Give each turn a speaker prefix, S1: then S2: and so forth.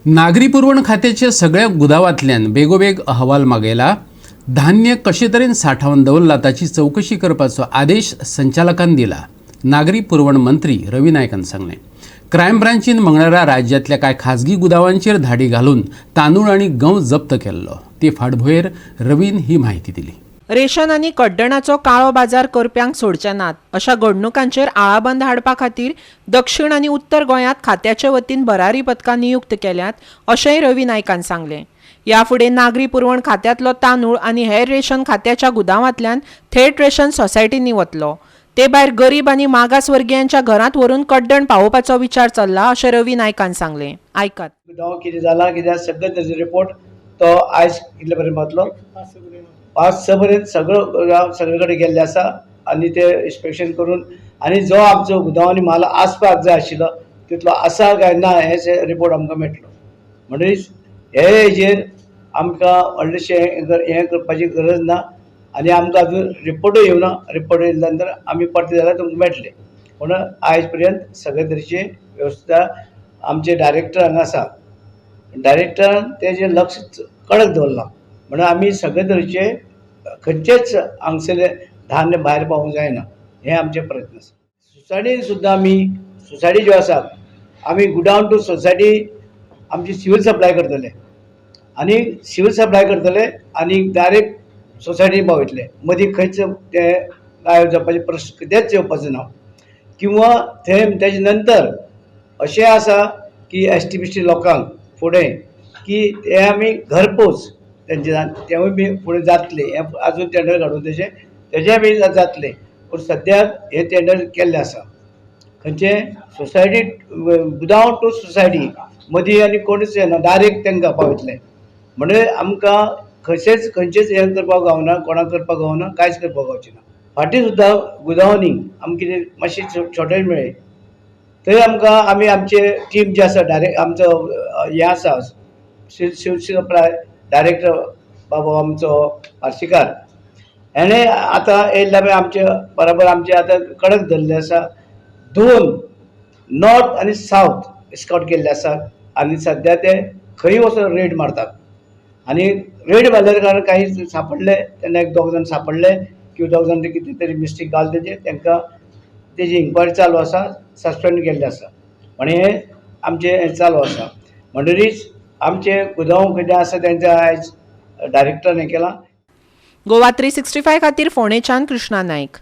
S1: नागरी पुरवण खात्याच्या सगळ्या गुदावांतल्यान बेगोबेग अहवाल मागयला. धान्य कशे तरेन सांठोवन दवरला ताची चवकशी करपाचो आदेश संचालकांनी दिला. नागरी पुरवण मंत्री रवी नायकान सांगलें. क्रायम ब्रांचीन मंगळारा राज्यांतल्या कांय खाजगी गुदावांचेर धाडी घालून तांदूळ आनी गंव जप्त केल्लो. ते फाटभुंयेर रवीन ही माहिती दिली.
S2: रेशन आनी कड्डणाचो काळो बाजार करप्यांक सोडचे नात अशा घडणुकांचेर आळाबंद हाडपा खातीर दक्षिण आनी उत्तर गोंयांत खात्याचे वतीन भरारी पथकां नियुक्त केल्यात अशेंय रवी नायकान सांगलें. ह्या फुडें नागरी पुरवण खात्यांतलो तांदूळ आनी हेर रेशन खात्याच्या गुदावांतल्यान थेट रेशन सोसायटींनी वतलो. ते भायर गरीब आनी मागासवर्गीयांच्या घरांत व्हरून कड्डण पावोवपाचो विचार चल्ला अशें रवी नायकान सांगलें. आयकात.
S3: कितें जाला कित्याक सगळे तेजो रिपोर्ट तो आयज कितले पर्यंत पावतलो 5-6 पर्यंत सगळे कडेन गेल्ले आसा आनी ते इन्स्पेक्शन करून आनी जो आमचो गुदावांनी माल आसपाक जाय आशिल्लो तितलो आसा काय ना हेचे रिपोर्ट आमकां मेळटलो. म्हणटरीच हे हेजेर आमकां व्हडलेशें हें करपाची गरज ना आनी आमकां अजून रिपोर्टूय येवना. रिपोर्ट येयल्या नंतर आमी परते जाल्यार तुमकां मेळटले. म्हणून आयज पर्यंत सगळे तरेची वेवस्था आमचे डायरेक्टर हांगा आसा. डायरेक्टरान तेजेर लक्ष कडक दवरलां. म्हणून आमी सगळे तरेचे खंयचेच हांगसरले धान्य भायर पावूंक जायना हे आमचे प्रयत्न आसा. सोसायटीन सुद्दां आमी सोसायटी ज्यो आसा आमी गुडावन टू सोसायटी आमची सिवील सप्लाय करतले आनी सिवील सप्लाय करतले आनी डायरेक्ट सोसायटीन पावयतले. मदीं खंयच ते गायब जावपाचे प्रश्न कितेंच येवपाचो ना. किंवा थंय तेजे नंतर अशें आसा की ST-BC लोकांक फुडें की ते आमी घरपोच तेंचे तेवूय बी फुडें जातले. हे आजून टेंडर काडून तेजे बी जातले. पूण सद्याक हे टेंडर केल्ले आसा. खंयचे सोसायटी गुदांव टू सोसायटी मदीं आनी कोणूच येना डायरेक्ट तांकां पावयतले. म्हणजे आमकां खंयचेच हें करपाक गावना कोणाक करपाक गावना कांयच करपाक गावचें ना. फाटीं सुद्दां गुदावांनी आमकां कितें मातशी शॉर्टेज मेळ्ळी थंय आमकां आमी आमचे टीम जे आसा डायरेक्ट आमचो हें आसा सिवील सप्लाय डायरेक्टर बाबा आमचो पार्सेकार हेणें आतां येयल्ल्या आमचे बराबर आमचे आतां कडक धरल्ले आसा. 2 नॉर्थ आनी सावथ स्काउट केल्ले आसा आनी सद्या ते खंय वचून रेड मारतात. आनी रेड मारल्या कारण काही सापडले तेन्ना 1-2 जाण सापडले किंवा 2 जाण कितें तरी मिस्टेक घाल तांकां तेजी इन्क्वायरी चालू आसा. सस्पेंड केल्ले आसा. म्हण हे आमचे हें चालू आसा. म्हणटरीच आमचे गुदांव कितें आसा तेंचे आयज डायरेक्टरान हें केलां.
S2: गोवा 365 खातीर फोंडेच्यान कृष्णा नायक.